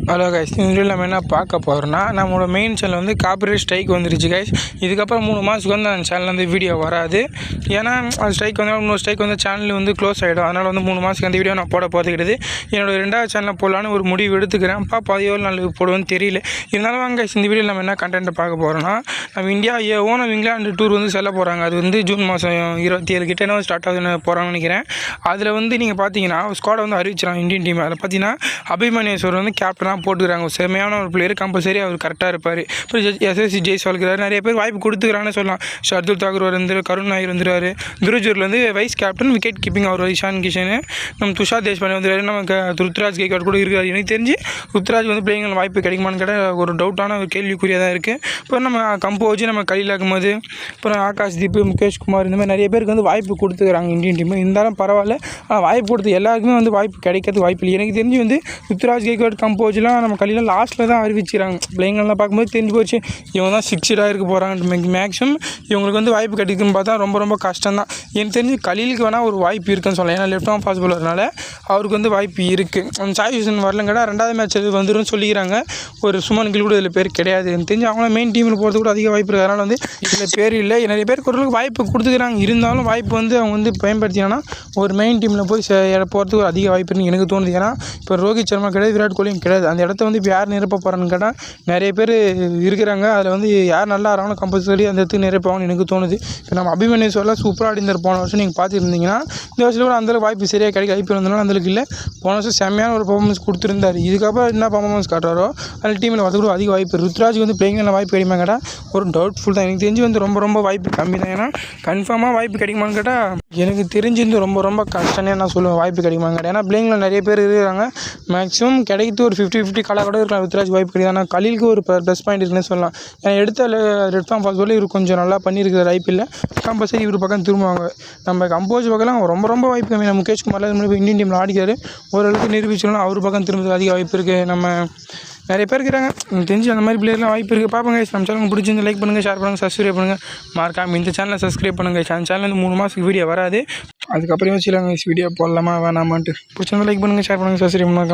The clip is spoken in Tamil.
ஹலோ கைஸ், இந்த வீடியோவில் நம்ம என்ன பார்க்க போகிறோம்னா, நம்மளோட மெயின் சேனல் வந்து காப்பிரைட் ஸ்ட்ரைக் வந்துருச்சு கைஸ். இதுக்கப்புறம் 3 மாதத்துக்கு வந்து அந்த சேனல் வந்து வீடியோ வராது. ஏன்னா அது ஸ்ட்ரைக் வந்தாலும் இன்னொரு ஸ்ட்ரைக் வந்து சேனல் வந்து க்ளோஸ் ஆகிடும். அதனால் வந்து 3 மாதத்துக்கு அந்த வீடியோ நான் போட போகிறது கிடையாது. என்னோடய 2வது சேனலில் போடலான்னு ஒரு முடிவு எடுத்துக்கிறேன். பாப்பா அது எவ்வளோ நாள் போடுவேன்னு தெரியல. இருந்தாலும் வாங்க கைஸ், இந்த வீடியோவில் நம்ம என்ன கண்டென்ட் பார்க்க போகிறோம்னா, நம்ம இந்தியா ஓன இங்கிலாந்து டூர் வந்து செல்ல போகிறாங்க. அது வந்து ஜூன் மாதம் 27 கிட்ட என்ன ஸ்டார்ட் ஆகுதுன்னு போகிறாங்கன்னு நினைக்கிறேன். அதில் வந்து நீங்கள் பார்த்தீங்கன்னா ஸ்குவாடை வந்து அறிவிச்சிடலாம் இந்தியன் டீம். அதில் பார்த்தீங்கன்னா அபிமன்யேஸ்வர் வந்து கேப்டனாக போட்டுக்கிறாங்க. செம்மையான ஒரு பிளேயர், கம்பல்சரி அவர் கரெக்டாக இருப்பார். இப்போ எஸ்எஸ்சி ஜெய்ஸ்வால் இருக்கிறார், நிறைய பேர் வாய்ப்பு கொடுத்துக்கிறாங்கன்னு சொல்லலாம். ஷர்துல் தாக்கூர் வந்து, கருண் நாயர் வந்துருவார். துருஜூரில் வந்து வைஸ் கேப்டன், விக்கெட் கீப்பிங் அவர் இஷான் கிஷன். நம்ம துஷார் தேஷ்பாண்டே வந்துருவார். நமக்கு ருத்ராஜ் கேக்வாட் கூட இருக்கார். எனக்கு தெரிஞ்சு ருத்ராஜ் வந்து பிளேயிங் வாய்ப்பு கிடைக்குமான்னு கேட்டால் ஒரு டவுட்டான ஒரு கேள்விக்குறியாக தான் இருக்குது. இப்போ நம்ம கம்போஜ், நம்ம கலீல் அகமது, அப்புறம் ஆகாஷ் தீப், முகேஷ் குமார், இந்த மாதிரி நிறைய பேருக்கு வந்து வாய்ப்பு கொடுத்துக்கிறாங்க இந்தியன் டீம். இருந்தாலும் பரவாயில்ல, வாய்ப்பு கொடுத்து எல்லாருக்குமே வந்து வாய்ப்பு கிடைக்கிறது வாய்ப்பு இல்லை. எனக்கு தெரிஞ்சு வந்து ருத்ராஜ் கேக்வாட், கம்போஜ்லாம் நம்ம கலீலாம் லாஸ்ட்டில் தான் அறிவிச்சிக்கிறாங்க. பிளேயிங்லாம் பார்க்கும்போது தெரிஞ்சு போச்சு இவங்க தான் சிக்ஸ்டாக இருக்க போகிறாங்க. மேக்ஸிமம் இவங்களுக்கு வந்து வாய்ப்பு கிடைக்குதுன்னு பார்த்தா ரொம்ப ரொம்ப கஷ்டம் தான். எனக்கு தெரிஞ்சு கலீலுக்கு வேணால் ஒரு வாய்ப்பு இருக்குன்னு சொல்லலாம். ஏன்னா லெஃப்ட் ஆர்ம் ஃபாஸ்ட் பவுலர்னால அவருக்கு வந்து வாய்ப்பு இருக்குது. அந்த சாய் ஹுசேன் வரலன்னு கேட்டால் 2வது மேட்ச் அது வந்துடும் சொல்லிக்கிறாங்க. ஒரு சுமன் கில் கூட இதில் பேர் கிடையாது. எனக்கு தெரிஞ்சு அவங்கள மெயின் டீமில் போகிறது கூட அதிக வாய்ப்பு இருக்குது. அதனால் வந்து இதில் பேர் இல்லை. நிறைய பேருக்கு ஒரு வாய்ப்பு கொடுத்துக்கிறாங்க. இருந்தாலும் வாய்ப்பு வந்து அவங்க வந்து பயன்படுத்தினா ஒரு மெயின் டீமில் போய் போகிறதுக்கு ஒரு அதிக வாய்ப்புன்னு எனக்கு தோணுது. ஏன்னா இப்போ ரோஹித் சர்மா கிடையாது, விராட் கோலியும் கிடையாது. அந்த இடத்த வந்து இப்போ யார் நிரப்ப போகிறான்னு கேட்டால் நிறைய பேர் இருக்கிறாங்க. அதில் வந்து யார் நல்லா ஆகிறாங்களோ கம்பல்சரி அந்த இடத்துக்கு நிரப்புவாங்கன்னு எனக்கு தோணுது. இப்போ நம்ம அபிமன்யேஸ்வரெலாம் சூப்பராக ஆடிந்தார் போன வருஷம். நீங்கள் பார்த்துருந்தீங்கன்னா இந்த வருஷத்தில் கூட அந்தளவுக்கு வாய்ப்பு சரியாக கிடைக்க ஐபிஎல் வந்தாலும் அந்தளவுக்கு இல்லை. போன வருஷம் செம்மையான ஒரு பர்ஃபார்மன்ஸ் கொடுத்துருந்தார். இதுக்கப்புறம் என்ன பர்ஃபார்மன்ஸ் காட்டுறாரோ அதில் டீமில் வரது கூட அதிக வாய்ப்பு. ருத்ராஜ் வந்து பிளேயிங்கில் வாய்ப்பு கிடைக்குமா கேட்டால் ஒரு டவுட்ஃபுல் தான். எனக்கு தெரிஞ்சு வந்து ரொம்ப ரொம்ப வாய்ப்பு கம்மி தான். ஏன்னா கன்ஃபார்மாக வாய்ப்பு கிடைக்குமான்னு கேட்டால் எனக்கு தெரிஞ்சு வந்து ரொம்ப ரொம்ப கஷ்டம்னே நான் சொல்லுவேன் வாய்ப்பு கிடைக்குமான்னு கேட்டால். ஏன்னா பிளேயிங்கில் நிறைய பேர் இருக்கிறாங்க. மேக்ஸிமம் கிடைக்கிறது ஒரு 50-50 காலாக கூட இருக்கலாம். ருத்ராஜ் வாய்ப்பு கிடையாது. ஆனால் கலீலுக்கு ஒரு ப்ளஸ் பாயிண்ட் இருக்குன்னு சொல்லலாம். ஏன்னா எடுத்த ரெட் ஃபார்ம் ஃபாஸ்ட் பால் இவர் கொஞ்சம் நல்லா பண்ணியிருக்கிறார். ஐபிஎல்ல கம்பல்சரி இவர் பக்கம் திரும்புவாங்க. நம்ம கம்போஸ் பக்கம்லாம் ரொம்ப ரொம்ப வாய்ப்பு கம்மி. நம்ம முகேஷ் குமார்லாம் இந்தியன் டீமில் ஆடிக்காரு. ஓரளவுக்கு நிரூபிச்சிடலாம். அவர் பக்கம் திரும்ப அதிக வாய்ப்பு இருக்குது. நம்ம நிறைய பேர் இருக்கிறாங்க. எனக்கு தெரிஞ்சு அந்த மாதிரி பிளேயர்லாம் வாய்ப்பு இருக்குது. பார்ப்போங்க. நம்ம சேனல் பிடிச்சிருந்து லைக் பண்ணுங்கள், ஷேர் பண்ணுங்கள், சப்ஸ்கிரைப் பண்ணுங்கள். மறக்காம இந்த சேனலை சப்ஸ்கிரைப் பண்ணுங்கள். அந்த சேனல் வந்து 3 மாதத்துக்கு வீடியோ வராது. அதுக்கப்புறம் வச்சுலாங்க வீடியோ போடலாமா வேணாமான்ட்டு. பிடிச்சிருந்தா லைக் பண்ணுங்கள், ஷேர் பண்ணுங்கள், சப்ஸ்கிரைப் பண்ணுங்கள்.